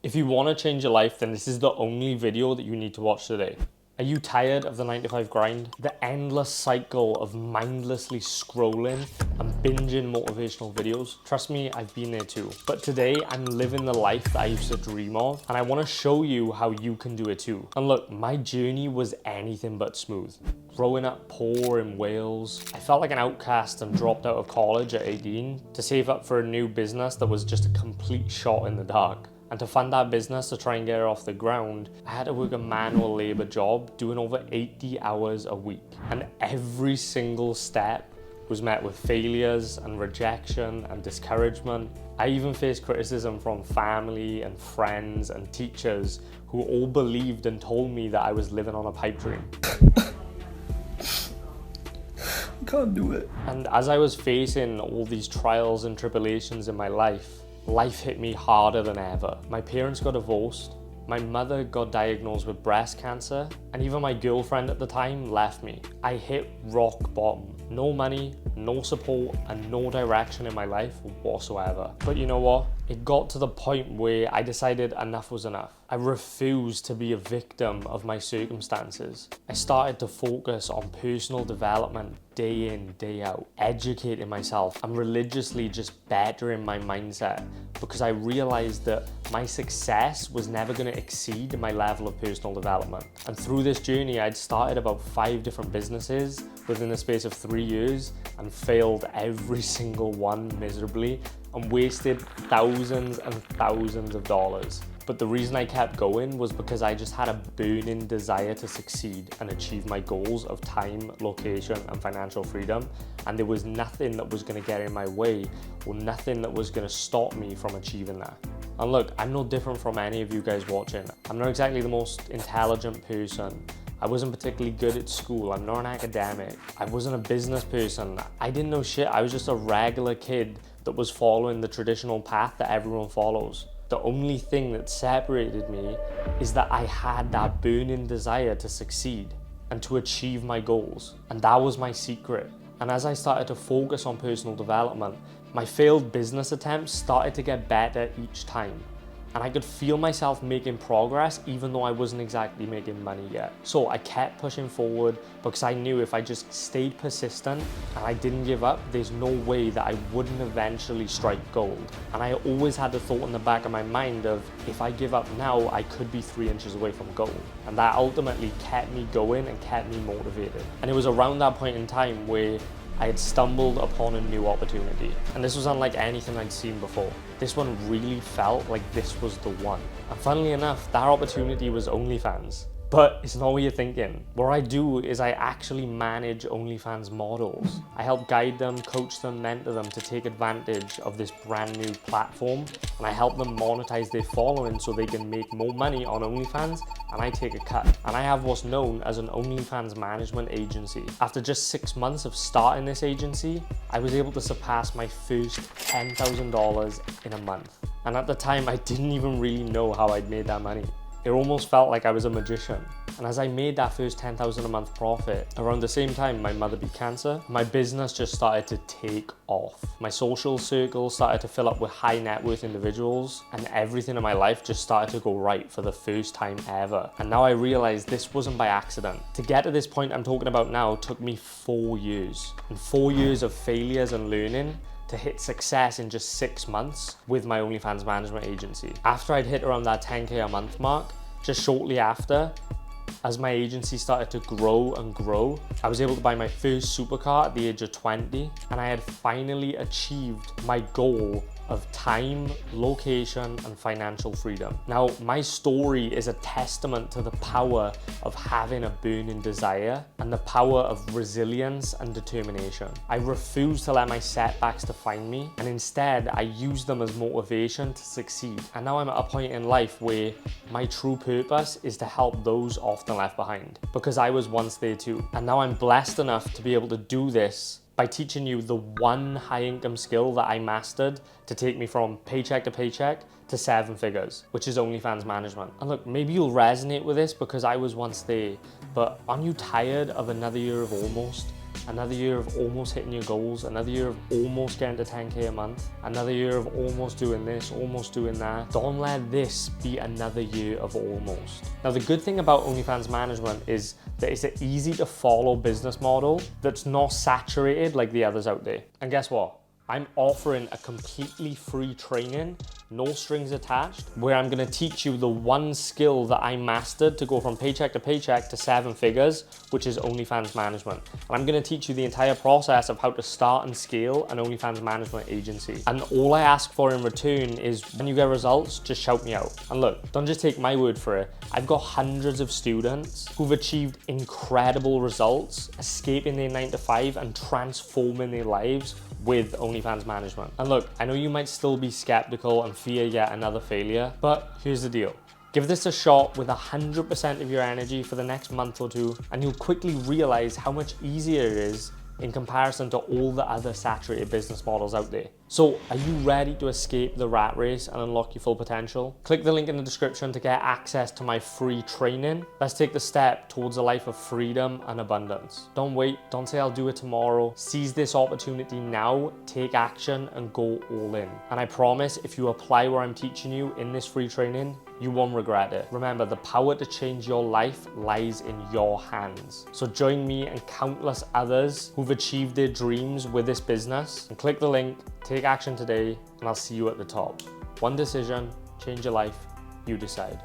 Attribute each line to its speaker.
Speaker 1: If you want to change your life, then this is the only video that you need to watch today. Are you tired of the 9-to-5 grind? The endless cycle of mindlessly scrolling and binging motivational videos? Trust me, I've been there too. But today, I'm living the life that I used to dream of, and I want to show you how you can do it too. And look, my journey was anything but smooth. Growing up poor in Wales, I felt like an outcast and dropped out of college at 18 to save up for a new business that was just a complete shot in the dark. And to fund that business, to try and get it off the ground, I had to work a manual labor job doing over 80 hours a week. And every single step was met with failures and rejection and discouragement. I even faced criticism from family and friends and teachers who all believed and told me that I was living on a pipe dream.
Speaker 2: I can't do it.
Speaker 1: And as I was facing all these trials and tribulations in my life hit me harder than ever. My parents got divorced, my mother got diagnosed with breast cancer, and even my girlfriend at the time left me. I hit rock bottom. No money, no support, and no direction in my life whatsoever. But you know what? It got to the point where I decided enough was enough. I refused to be a victim of my circumstances. I started to focus on personal development day in, day out, educating myself and religiously just bettering my mindset, because I realized that my success was never going to exceed my level of personal development. And through this journey, I'd started about 5 different businesses within the space of 3 years and failed every single one miserably and wasted thousands and thousands of dollars. But the reason I kept going was because I just had a burning desire to succeed and achieve my goals of time, location, and financial freedom. And there was nothing that was going to get in my way or nothing that was going to stop me from achieving that. And look, I'm no different from any of you guys watching. I'm not exactly the most intelligent person. I wasn't particularly good at school. I'm not an academic. I wasn't a business person. I didn't know shit. I was just a regular kid that was following the traditional path that everyone follows. The only thing that separated me is that I had that burning desire to succeed and to achieve my goals. And that was my secret. And as I started to focus on personal development, my failed business attempts started to get better each time. And I could feel myself making progress even though I wasn't exactly making money yet. So I kept pushing forward because I knew if I just stayed persistent and I didn't give up, there's no way that I wouldn't eventually strike gold. And I always had the thought in the back of my mind of, if I give up now, I could be 3 inches away from gold. And that ultimately kept me going and kept me motivated. And it was around that point in time where I had stumbled upon a new opportunity. And this was unlike anything I'd seen before. This one really felt like this was the one. And funnily enough, that opportunity was OnlyFans. But it's not what you're thinking. What I do is I actually manage OnlyFans models. I help guide them, coach them, mentor them to take advantage of this brand new platform. And I help them monetize their following so they can make more money on OnlyFans, and I take a cut. And I have what's known as an OnlyFans management agency. After just 6 months of starting this agency, I was able to surpass my first $10,000 in a month. And at the time, I didn't even really know how I'd made that money. It almost felt like I was a magician. And as I made that first $10,000 a month profit, around the same time my mother beat cancer, my business just started to take off. My social circle started to fill up with high net worth individuals, and everything in my life just started to go right for the first time ever. And now I realized this wasn't by accident. To get to this point I'm talking about now took me 4 years. And 4 years of failures and learning to hit success in just 6 months with my OnlyFans management agency. After I'd hit around that 10K a month mark, just shortly after, as my agency started to grow and grow, I was able to buy my first supercar at the age of 20, and I had finally achieved my goal of time, location, and financial freedom. Now, my story is a testament to the power of having a burning desire and the power of resilience and determination. I refuse to let my setbacks define me, and instead I use them as motivation to succeed. And now I'm at a point in life where my true purpose is to help those often left behind, because I was once there too. And now I'm blessed enough to be able to do this by teaching you the one high income skill that I mastered to take me from paycheck to paycheck to 7 figures, which is OnlyFans management. And look, maybe you'll resonate with this because I was once there, but aren't you tired of another year of almost, another year of almost hitting your goals, another year of almost getting to 10K a month, another year of almost doing this, almost doing that. Don't let this be another year of almost. Now, the good thing about OnlyFans management is that it's an easy to follow business model that's not saturated like the others out there. And guess what? I'm offering a completely free training, no strings attached, where I'm gonna teach you the one skill that I mastered to go from paycheck to paycheck to 7 figures, which is OnlyFans management. And I'm gonna teach you the entire process of how to start and scale an OnlyFans management agency. And all I ask for in return is when you get results, just shout me out. And look, don't just take my word for it. I've got hundreds of students who've achieved incredible results, escaping their 9 to 5 and transforming their lives with OnlyFans management. And look, I know you might still be skeptical and fear yet another failure, but here's the deal. Give this a shot with 100% of your energy for the next month or two, and you'll quickly realize how much easier it is in comparison to all the other saturated business models out there. So, are you ready to escape the rat race and unlock your full potential? Click the link in the description to get access to my free training. Let's take the step towards a life of freedom and abundance. Don't wait, don't say I'll do it tomorrow. Seize this opportunity now, take action and go all in. And I promise if you apply what I'm teaching you in this free training, you won't regret it. Remember, the power to change your life lies in your hands. So join me and countless others who've achieved their dreams with this business, and click the link, take action today, and I'll see you at the top. One decision, change your life, you decide.